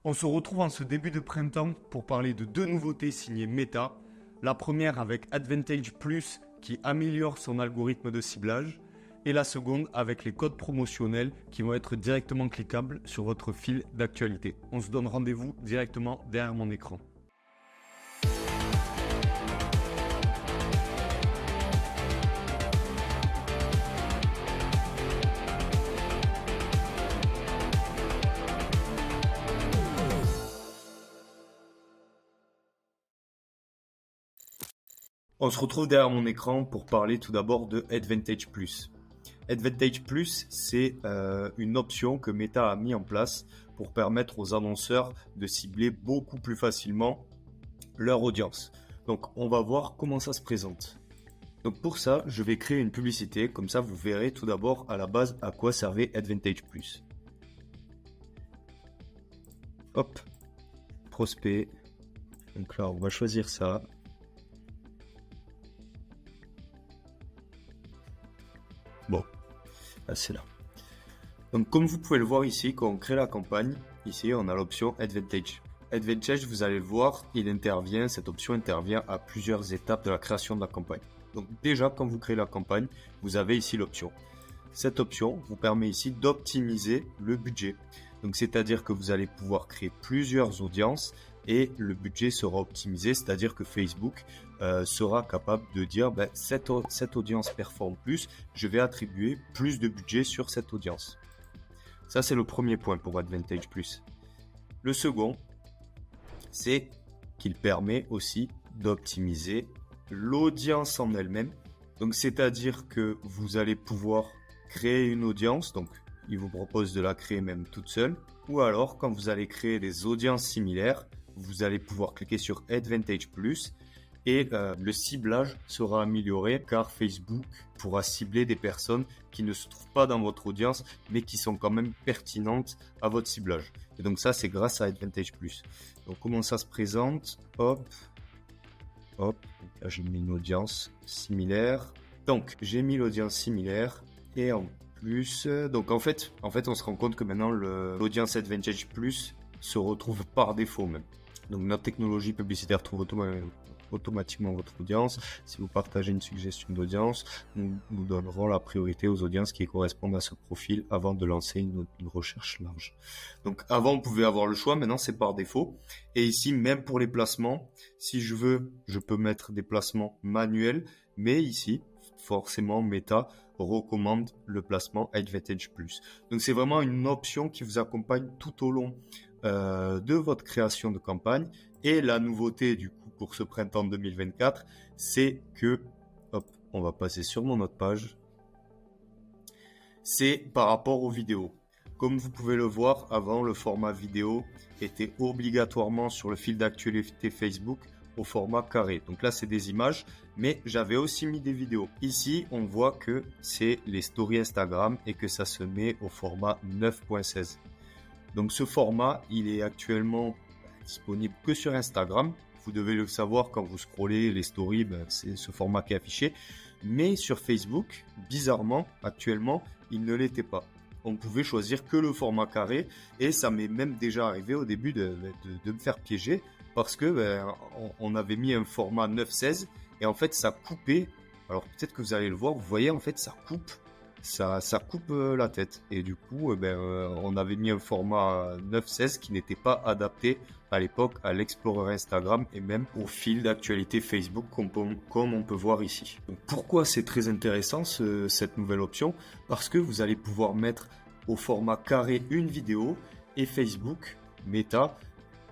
On se retrouve en ce début de printemps pour parler de deux nouveautés signées Meta. La première avec Advantage Plus qui améliore son algorithme de ciblage et la seconde avec les codes promotionnels qui vont être directement cliquables sur votre fil d'actualité. On se donne rendez-vous directement derrière mon écran. On se retrouve derrière mon écran pour parler tout d'abord de Advantage Plus. Advantage Plus, c'est une option que Meta a mis en place pour permettre aux annonceurs de cibler beaucoup plus facilement leur audience. Donc, on va voir comment ça se présente. Donc, pour ça, je vais créer une publicité. Comme ça, vous verrez tout d'abord à la base à quoi servait Advantage Plus. Hop, prospect. Donc là, on va choisir ça. Bon, là c'est là. Donc comme vous pouvez le voir ici, quand on crée la campagne, ici on a l'option Advantage. Advantage, vous allez le voir, cette option intervient à plusieurs étapes de la création de la campagne. Donc déjà, quand vous créez la campagne, vous avez ici l'option. Cette option vous permet ici d'optimiser le budget. Donc c'est-à-dire que vous allez pouvoir créer plusieurs audiences et le budget sera optimisé, c'est-à-dire que Facebook sera capable de dire cette audience performe plus, je vais attribuer plus de budget sur cette audience. Ça, c'est le premier point pour Advantage Plus. Le second, c'est qu'il permet aussi d'optimiser l'audience en elle-même. Donc, c'est-à-dire que vous allez pouvoir créer une audience, donc il vous propose de la créer même toute seule, ou alors quand vous allez créer des audiences similaires, vous allez pouvoir cliquer sur Advantage Plus et le ciblage sera amélioré car Facebook pourra cibler des personnes qui ne se trouvent pas dans votre audience mais qui sont quand même pertinentes à votre ciblage. Et donc ça, c'est grâce à Advantage Plus. Donc comment ça se présente? Hop, là j'ai mis une audience similaire. Donc j'ai mis l'audience similaire et en plus, donc en fait on se rend compte que maintenant l'audience Advantage Plus se retrouve par défaut même. Donc notre technologie publicitaire trouve automatiquement votre audience. Si vous partagez une suggestion d'audience, nous donnerons la priorité aux audiences qui correspondent à ce profil avant de lancer une recherche large. Donc avant on pouvait avoir le choix, maintenant c'est par défaut. Et ici même pour les placements, si je veux, je peux mettre des placements manuels, mais ici forcément Meta recommande le placement Advantage Plus. Donc c'est vraiment une option qui vous accompagne tout au long de votre création de campagne. Et la nouveauté du coup pour ce printemps 2024, c'est que, hop, on va passer sur mon autre page, c'est par rapport aux vidéos. Comme vous pouvez le voir, avant le format vidéo était obligatoirement sur le fil d'actualité Facebook au format carré. Donc là c'est des images, mais j'avais aussi mis des vidéos. Ici on voit que c'est les stories Instagram et que ça se met au format 9.16. Donc ce format, il est actuellement disponible que sur Instagram. Vous devez le savoir quand vous scrollez les stories, c'est ce format qui est affiché. Mais sur Facebook, bizarrement, actuellement, il ne l'était pas. On pouvait choisir que le format carré et ça m'est même déjà arrivé au début de me faire piéger parce que on avait mis un format 9.16 et en fait ça coupait. Alors peut-être que vous allez le voir, vous voyez en fait ça coupe. Ça coupe la tête et du coup on avait mis un format 9.16 qui n'était pas adapté à l'époque à l'Explorer Instagram et même au fil d'actualité Facebook comme on peut voir ici. Donc pourquoi c'est très intéressant cette nouvelle option? Parce que vous allez pouvoir mettre au format carré une vidéo et Facebook, Meta,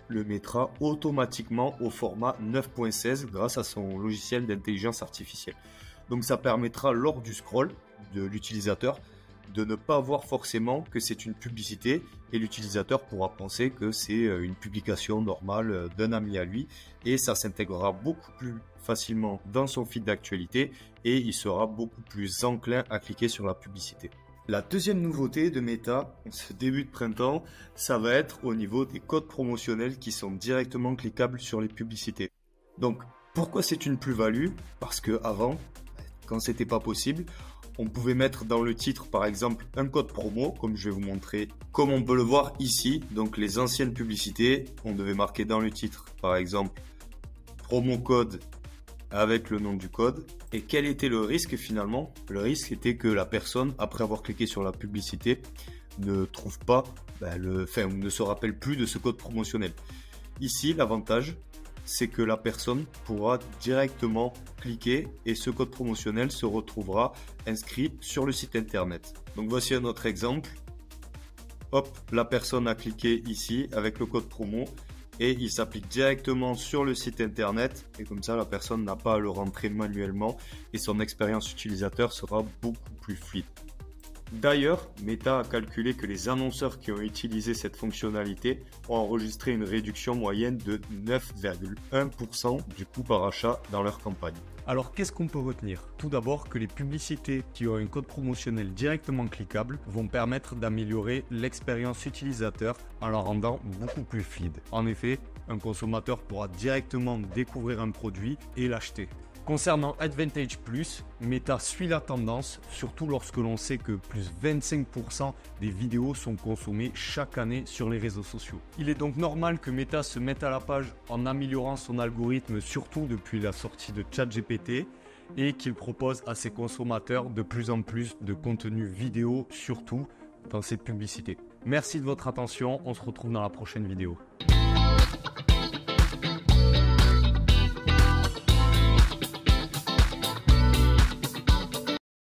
le mettra automatiquement au format 9.16 grâce à son logiciel d'intelligence artificielle. Donc ça permettra lors du scroll de l'utilisateur de ne pas voir forcément que c'est une publicité et l'utilisateur pourra penser que c'est une publication normale d'un ami à lui et ça s'intégrera beaucoup plus facilement dans son feed d'actualité et il sera beaucoup plus enclin à cliquer sur la publicité. La deuxième nouveauté de Meta, ce début de printemps, ça va être au niveau des codes promotionnels qui sont directement cliquables sur les publicités. Donc pourquoi c'est une plus-value? Parce que avant, quand c'était pas possible, On pouvait mettre dans le titre par exemple un code promo, comme je vais vous montrer, comme on peut le voir ici. Donc les anciennes publicités, on devait marquer dans le titre par exemple promo code avec le nom du code. Et quel était le risque finalement? Le risque était que la personne, après avoir cliqué sur la publicité, ne trouve pas, ou ne se rappelle plus de ce code promotionnel. Ici, l'avantage, c'est que la personne pourra directement cliquer et ce code promotionnel se retrouvera inscrit sur le site internet. Donc voici un autre exemple. Hop, la personne a cliqué ici avec le code promo et il s'applique directement sur le site internet et comme ça la personne n'a pas à le rentrer manuellement et son expérience utilisateur sera beaucoup plus fluide. D'ailleurs, Meta a calculé que les annonceurs qui ont utilisé cette fonctionnalité ont enregistré une réduction moyenne de 9,1% du coût par achat dans leur campagne. Alors qu'est-ce qu'on peut retenir? Tout d'abord que les publicités qui ont un code promotionnel directement cliquable vont permettre d'améliorer l'expérience utilisateur en la rendant beaucoup plus fluide. En effet, un consommateur pourra directement découvrir un produit et l'acheter. Concernant Advantage+, Meta suit la tendance, surtout lorsque l'on sait que plus 25% des vidéos sont consommées chaque année sur les réseaux sociaux. Il est donc normal que Meta se mette à la page en améliorant son algorithme, surtout depuis la sortie de ChatGPT, et qu'il propose à ses consommateurs de plus en plus de contenu vidéo, surtout dans ses publicités. Merci de votre attention, on se retrouve dans la prochaine vidéo.